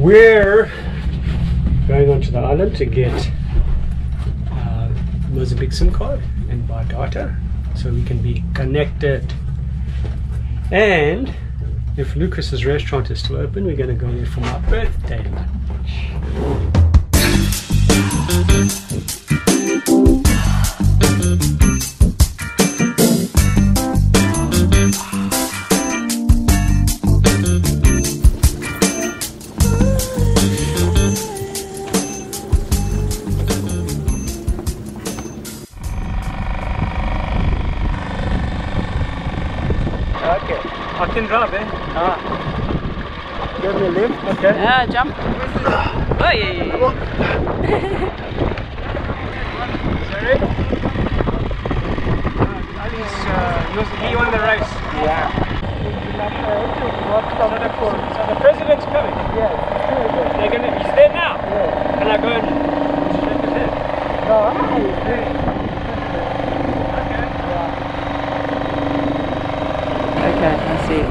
We're going onto the island to get Mozambique SIM card and buy data so we can be connected. And if Lucas's restaurant is still open, we're going to go there for my birthday lunch. Okay, I can drive, eh? Give me a lift, okay? Yeah, jump. Oh, yeah. Sorry? He won the race. Yeah. So the president's coming? Yeah. He's there now? Yeah. Can I go and shake his hand? No, he's there. Okay, I see.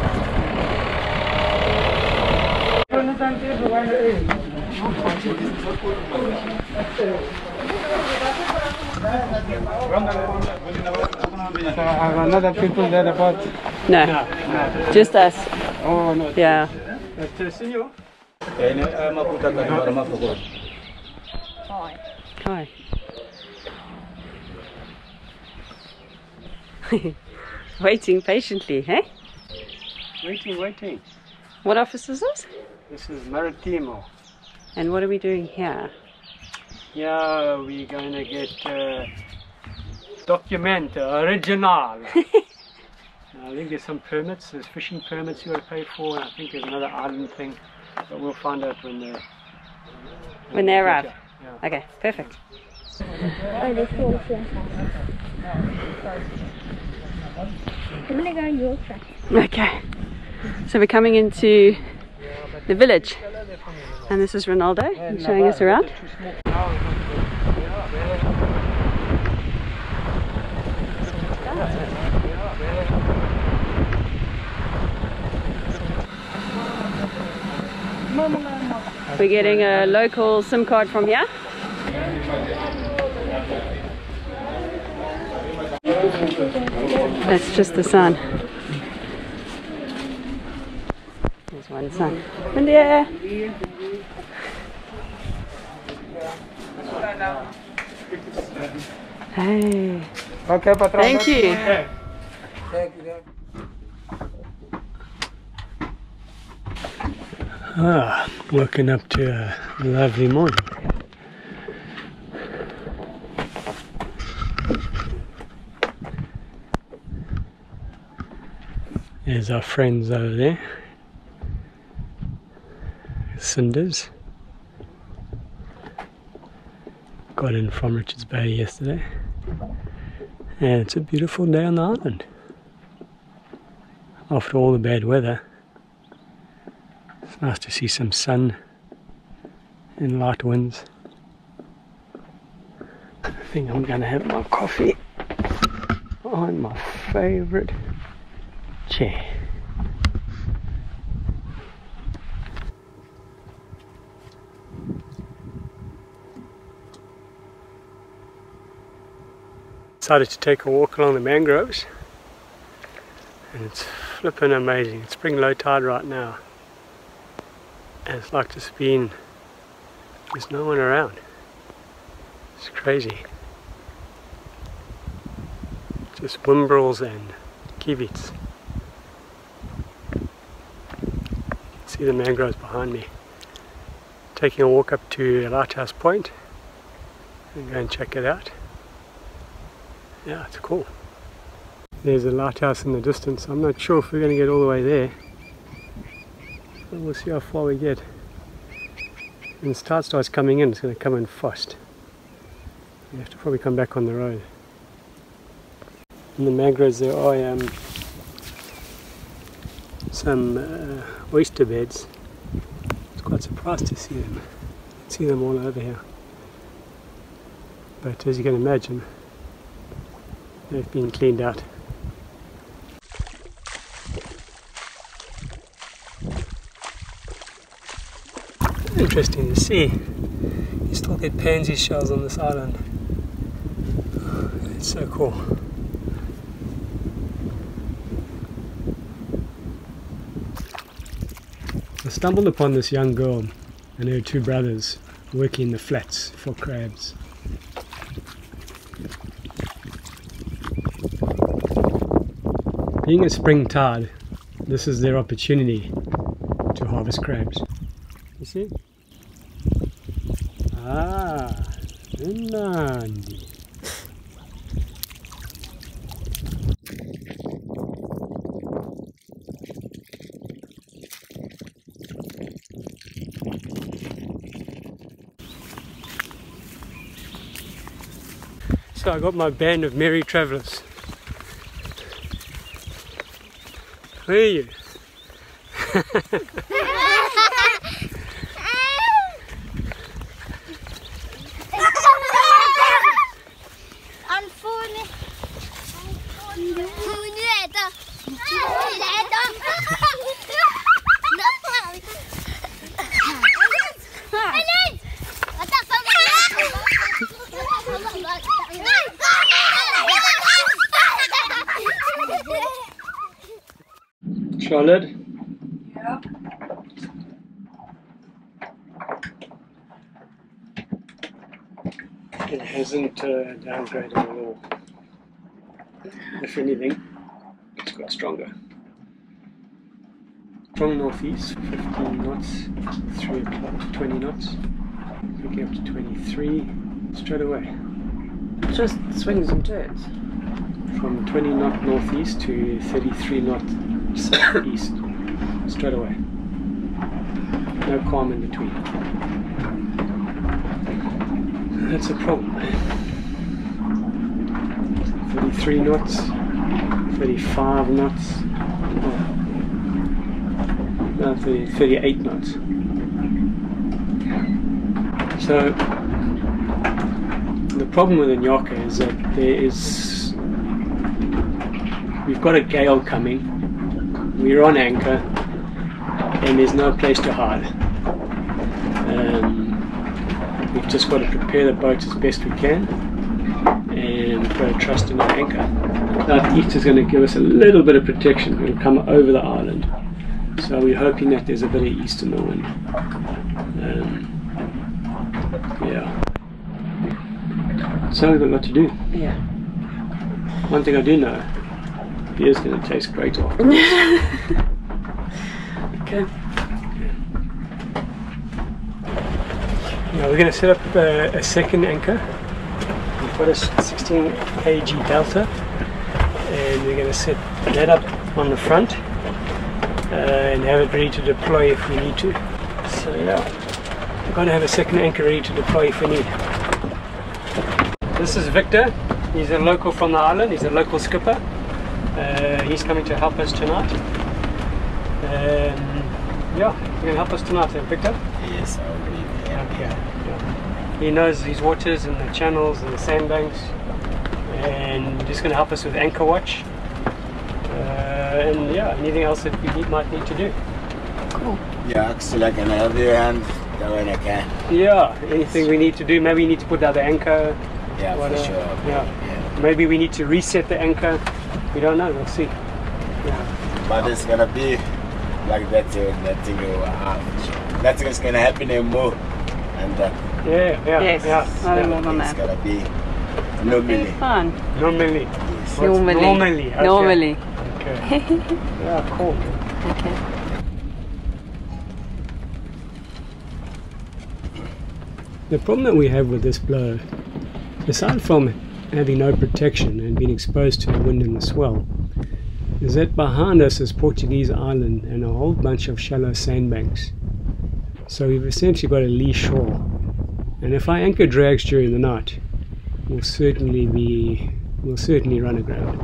Another people there about? No, just us. Oh, no. Yeah. Senor? Hi. Waiting patiently, hey? Waiting. What office is this? This is Maritimo. And what are we doing here? Yeah, we're going to get document original. I think there's some permits, there's fishing permits you got to pay for, and I think there's another island thing, but we'll find out when They arrive. Yeah. Okay, perfect. I'm gonna go on your track. Okay, so we're coming into the village, and this is Ronaldo showing us around. We're getting a local SIM card from here. That's just the sun. There's one sun. India. Hey. Okay, Patron. Thank you. Thank you. Woken up to a lovely morning. There's our friends over there, Cinders. Got in from Richards Bay yesterday, and it's a beautiful day on the island. After all the bad weather, it's nice to see some sun and light winds. I think I'm gonna have my coffee on my favorite chair. Decided to take a walk along the mangroves, and it's flipping amazing. It's spring low tide right now, and it's like there's no one around. It's crazy. Just whimbrels and kivits. See the mangroves behind me. Taking a walk up to Lighthouse Point and go and check it out. Yeah, it's cool. There's a lighthouse in the distance. I'm not sure if we're going to get all the way there, but we'll see how far we get. When the tide starts coming in, it's going to come in fast. You have to probably come back on the road. In the mangroves there are some oyster beds. I was quite surprised to see them. See them all over here. But as you can imagine, they've been cleaned out. Interesting to see. You still get pansy shells on this island. It's so cool. I stumbled upon this young girl and her two brothers working in the flats for crabs. Being a spring tide, this is their opportunity to harvest crabs. You see? Ah, Nandi. So I got my band of merry travellers. Where are you? Charlotte? Yeah. It hasn't downgraded at all. If anything, it's got stronger. From northeast, 15 knots, 3 o'clock, 20 knots, picking up to 23 straight away. Just swings and turns. From 20 knot northeast to 33 knot southeast straight away. No calm in between. That's a problem. 33 knots, 35 knots, no, 38 knots. So the problem with Inhaca is that we've got a gale coming, we're on anchor, and there's no place to hide. We've just got to prepare the boat as best we can, and we've got to trust in our anchor. Southeast is going to give us a little bit of protection. It'll come over the island, so we're hoping that there's a bit of east in the wind. Yeah. So we've got a lot to do. Yeah. One thing I do know, beer's going to taste great after Okay. Now we're going to set up a second anchor. We've got a 16 kg delta, and we're going to set that up on the front and have it ready to deploy if we need to. So yeah, we're going to have a second anchor ready to deploy if we need. This is Victor. He's a local from the island. He's a local skipper. He's coming to help us tonight. Yeah, you're going to help us tonight, Victor? Yes, I'll be there. Okay. Yeah. He knows these waters and the channels and the sandbanks, and he's just going to help us with anchor watch. And yeah, anything else that we might need to do. Cool. Yeah, so I can have your hand that when I can. Yeah, anything we need to do. Maybe we need to put out the anchor. Yeah, whatever. for sure. Yeah. Maybe we need to reset the anchor. We don't know. We'll see. Yeah. But it's gonna be like that. Nothing will happen. Nothing is gonna happen anymore. And Yes, nothing more than it's that. gonna be normally. Fun. Normally. Yes. What's normally? Okay. Normally. Okay. Yeah, cool. Okay. The problem that we have with this blow, aside from having no protection and being exposed to the wind and the swell, is that behind us is Portuguese Island and a whole bunch of shallow sandbanks. So we've essentially got a lee shore, and if our anchor drags during the night, we'll certainly run aground.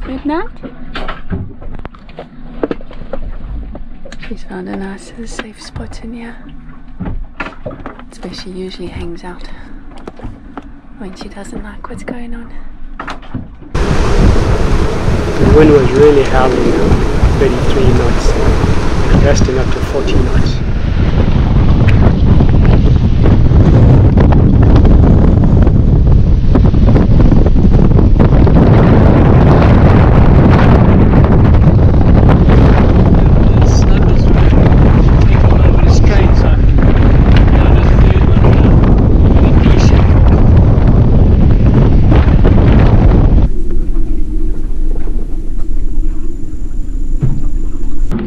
Midnight? She's found a nice safe spot in here. It's where she usually hangs out when she doesn't like what's going on. The wind was really howling, 33 knots, gusting up to 40 knots.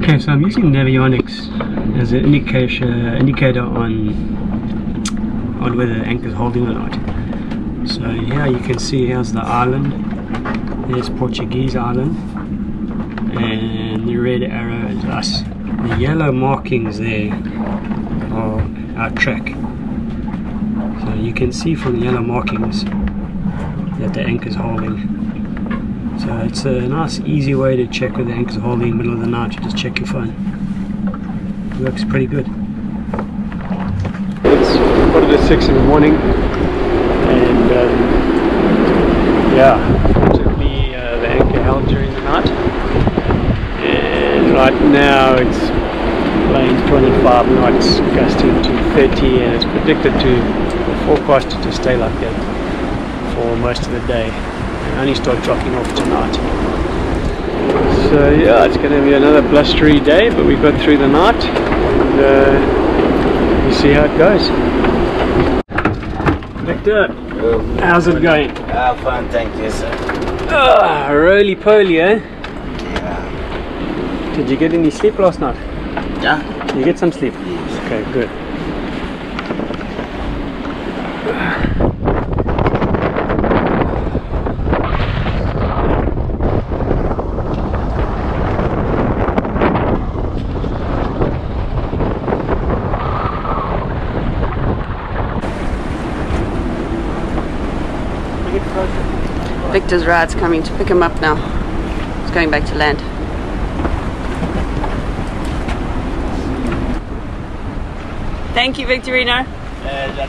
Okay, so I'm using navionics as an indicator on whether the anchor is holding or not. So here you can see here's the island. There's Portuguese island, and the red arrow is us. The yellow markings there are our track. So you can see from the yellow markings that the anchor is holding. So it's a nice easy way to check whether the anchor's holding in the middle of the night. You just check your phone. It works pretty good. It's 5:45 in the morning, and yeah, fortunately the anchor held during the night, and right now it's blowing 25 knots, gusting to 30, and it's predicted to, forecasted to stay like that for most of the day. Only start dropping off tonight. So yeah, it's going to be another blustery day, but we got through the night, and you see how it goes. Victor, how's it going? Fine, thank you, sir. Roly poly, eh? Yeah. Did you get any sleep last night? Yeah? Did you get some sleep? Yes. Okay, good. Victor's ride's coming to pick him up now. He's going back to land. Thank you, Victorino.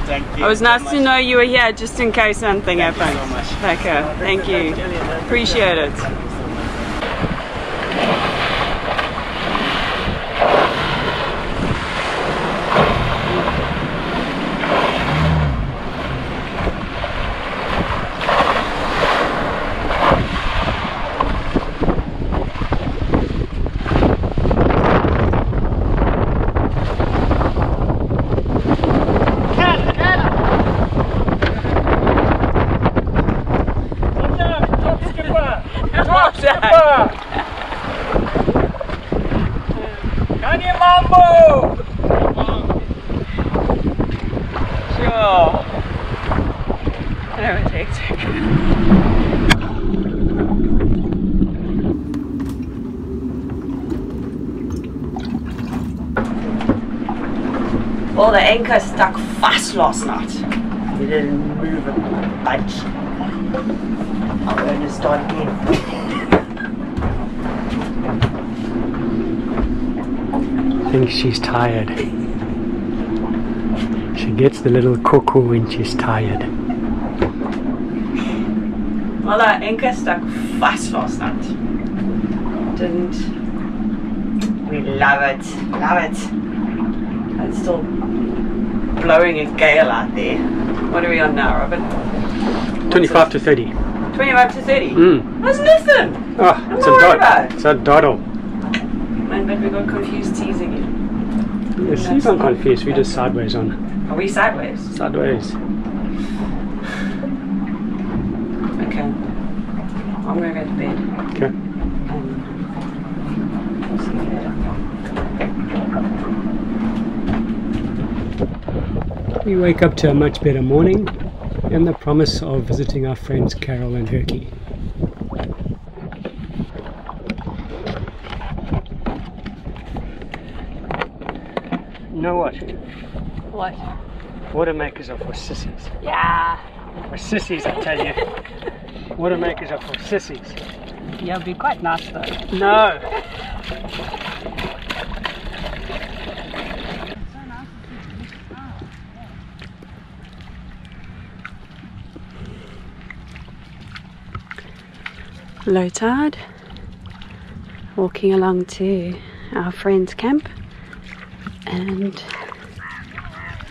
Thank you. It was nice to know you were here just in case something happened. Thank you so much. Okay, thank you. Appreciate it. Well, the anchor stuck fast last night. We didn't move a bunch. I'm going to start again. I think she's tired. She gets the little cuckoo when she's tired. Well, our anchor stuck fast last night. Didn't we? Love it, love it. It's still blowing a gale out there. What are we on now, Robert? 25 to 30. 25 to 30? That's nothing. Oh, it's a dot. It's a doddle. Man, but we got confused seas again. The seas aren't confused, we're just sideways on. Are we sideways? Sideways. Okay. I'm going to go to bed. Okay. We'll see you later. We wake up to a much better morning and the promise of visiting our friends Carol and Herkie. You know what? What? Water makers are for sissies. Yeah. For sissies, I tell you. Water makers are for sissies. Yeah, it'll be quite nice though. No. low tide, walking along to our friend's camp, and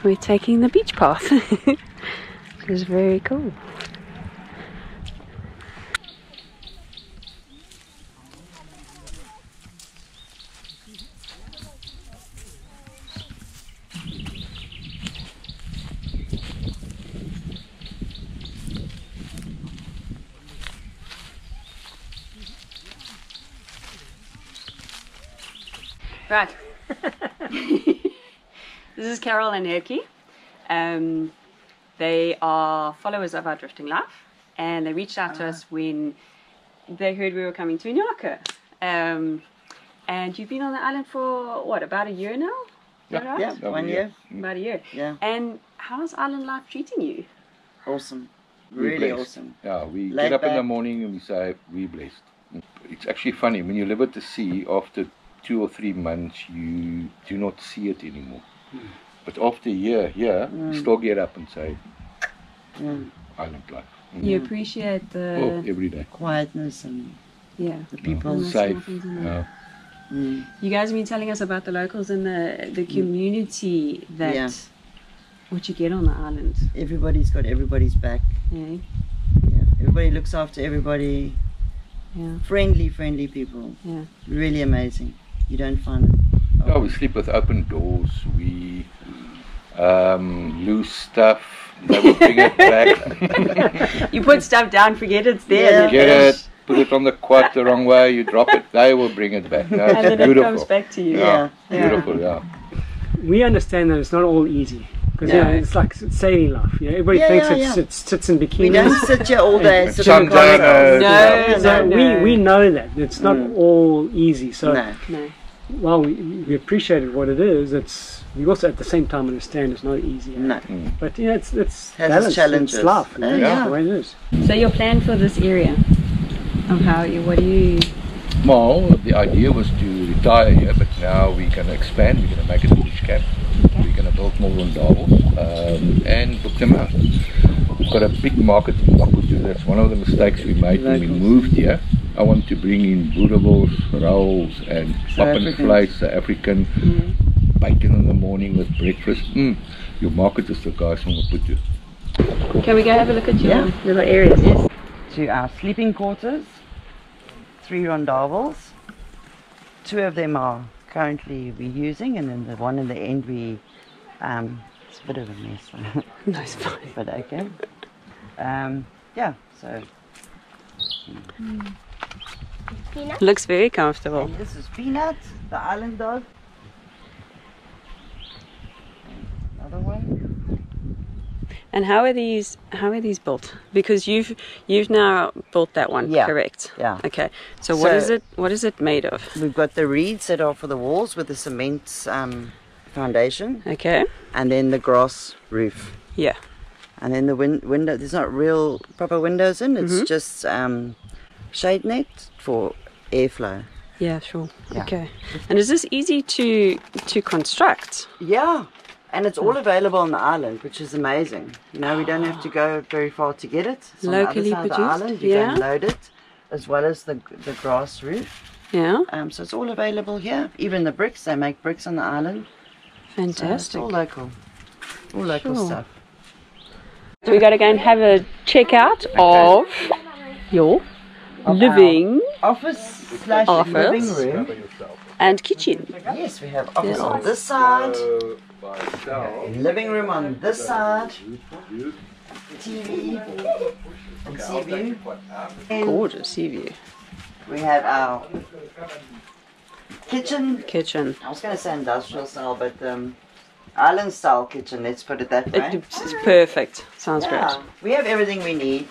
we're taking the beach path, which is very cool. Right. This is Carol and Herkie. They are followers of our drifting life, and they reached out to us when they heard we were coming to Inhaca. And you've been on the island for what, about a year now? Is that right? Yeah, 1 year. About a year. Yeah. And how's island life treating you? Awesome. We're Really blessed. awesome. Yeah, we Laid get up in the back. morning and we say we're blessed. It's actually funny when you live at the sea. After 2 or 3 months, you do not see it anymore. But after a year here, you still get up and say, island life. You appreciate Oh, the every day. Quietness and yeah. the people. And the Safe. small things in there. Mm. You guys have been telling us about the locals and the community that Yeah. what you get on the island. Everybody's got everybody's back. Yeah. Yeah. Everybody looks after everybody. Yeah. Friendly people. Yeah. Really amazing. You don't find it. Yeah, we sleep with open doors. We lose stuff. They will bring it back. You put stuff down, forget it's there. Yeah. and Get then- it, put it on the quad the wrong way, you drop it, they will bring it back. No, And it's then it beautiful. comes back to you. Yeah, Yeah. beautiful, yeah. We understand that it's not all easy. Because No. it's like sailing life. You know, everybody Yeah, thinks yeah, it sits in We bikinis. don't sit here all day. And sit in suntan, consoles. No, So no. we know that it's not all easy. So No. No. while we appreciate it what it is, we also at the same time understand it's not easy. No. But you know, it's its balance. challenges. It's life. You know, Yeah. That's the way it is. So your plan for this area of what do you Well, the idea was to retire here, but now we're going to expand. We're going to make it a beach camp. We're going to build more rondels and book them out. We've got a big market in Maputo. That's one of the mistakes we made when we moved here. I want to bring in boerewols, rolls and pap and vleis, African bacon in the morning with breakfast. Your market is the guys from Maputo. Can we go have a look at your Yeah. little areas? Yes. To our sleeping quarters, 3 rondavels. 2 of them are currently we're using, and then the one in the end it's a bit of a mess. No, it's fine. But okay. Yeah, so Looks very comfortable. and this is Peanut, the island dog. And another one. And how are these built? Because you've now built that one, Yeah. correct? Yeah. Okay. So So- what is it made of? We've got the reeds that are for the walls with the cement foundation, Okay. and then the grass roof. Yeah. And then the window, there's not real proper windows in, it's just shade net for airflow. Yeah, sure. Yeah. Okay. And is this easy to construct? Yeah, and it's all available on the island, which is amazing. You know, we don't have to go very far to get it. It's on the other Locally side of the produced, island. You go and yeah. load it, as well as the grass roof. Yeah. So it's all available here. Even the bricks, they make bricks on the island. So it's Fantastic. all local. All local Sure. stuff. So we got to go and have a check out of your living Office / Office. living room. and kitchen. Yes, we have office on this side, living room on this side, TV and sea view. And Gorgeous sea view. we have our kitchen. Kitchen. I was going to say industrial style, but island style kitchen, let's put it that way. It's perfect. Sounds Yeah, we have everything we need.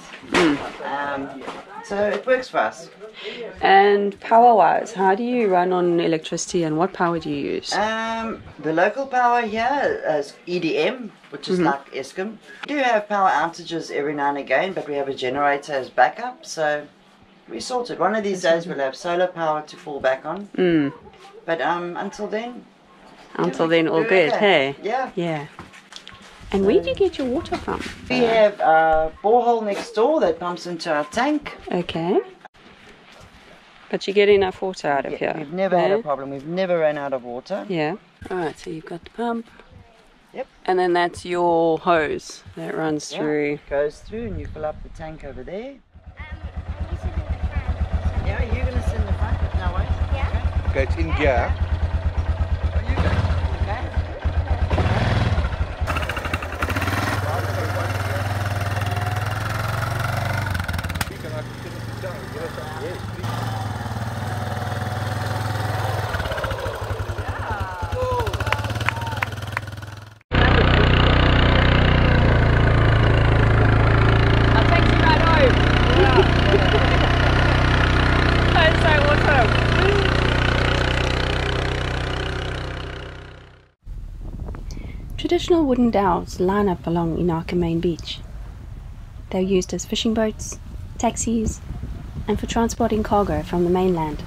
So it works for us. great. And power-wise, how do you run on electricity and what power do you use? The local power here is EDM, which is like Eskom. We do have power outages every now and again, but we have a generator as backup, so we sorted. One of these days we'll have solar power to fall back on. But until then, All we're good, okay. hey? Yeah. Yeah. And where do you get your water from? We have a borehole next door that pumps into our tank. Okay. But you get enough water out of Yeah, here. we've never had a problem. We've never run out of water. Yeah. Alright, so you've got the pump. Yep. And then that's your hose that runs through. It goes through and you fill up the tank over there. You sit in the front. Yeah, you're going to sit in the front. No worries. Yeah? Okay, it's in gear. Traditional wooden dhows line up along Inhaca main beach. They're used as fishing boats, taxis, and for transporting cargo from the mainland.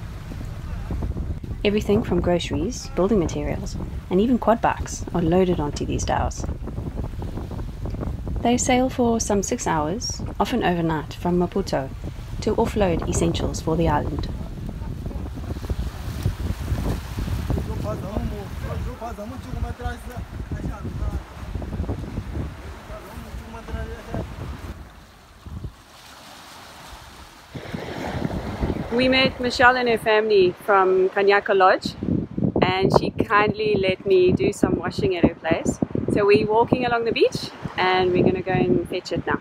Everything from groceries, building materials, and even quad bikes are loaded onto these dhows. They sail for some 6 hours, often overnight, from Maputo to offload essentials for the island. We met Michelle and her family from Inhaca Lodge, and she kindly let me do some washing at her place. So we're walking along the beach and we're going to go and fetch it now.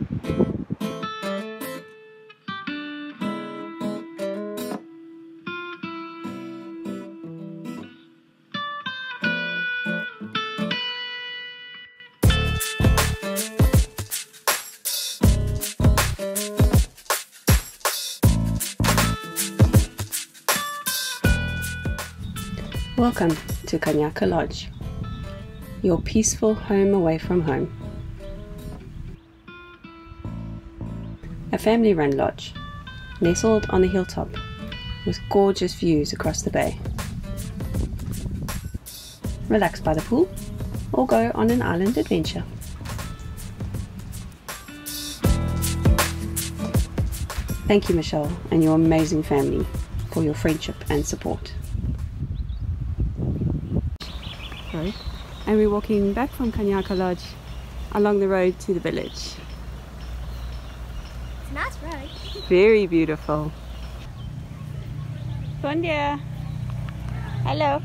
Welcome to Inhaca Lodge, your peaceful home away from home. A family-run lodge, nestled on the hilltop, with gorgeous views across the bay. Relax by the pool, or go on an island adventure. Thank you, Michelle, and your amazing family for your friendship and support. And we're walking back from Inhaca Lodge along the road to the village. It's a nice road. Very beautiful. Bon dia. Hello.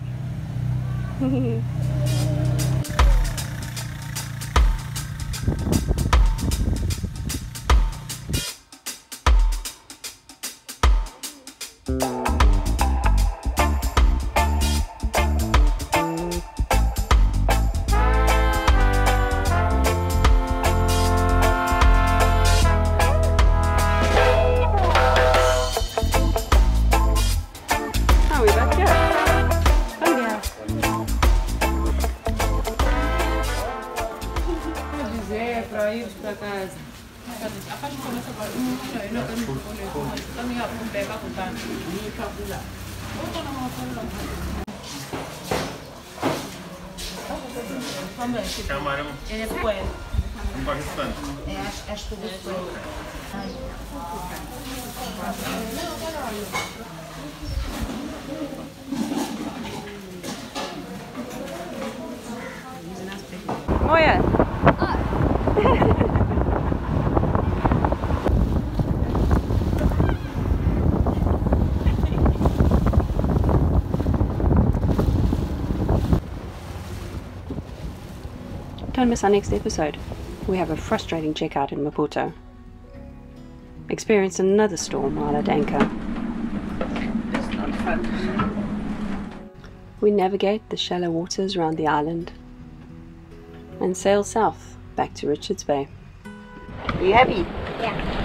Moya. Don't miss our next episode. We have a frustrating checkout in Maputo. Experience another storm while at anchor. It's not fun. We navigate the shallow waters around the island and sail south back to Richards Bay. Are you happy? Yeah.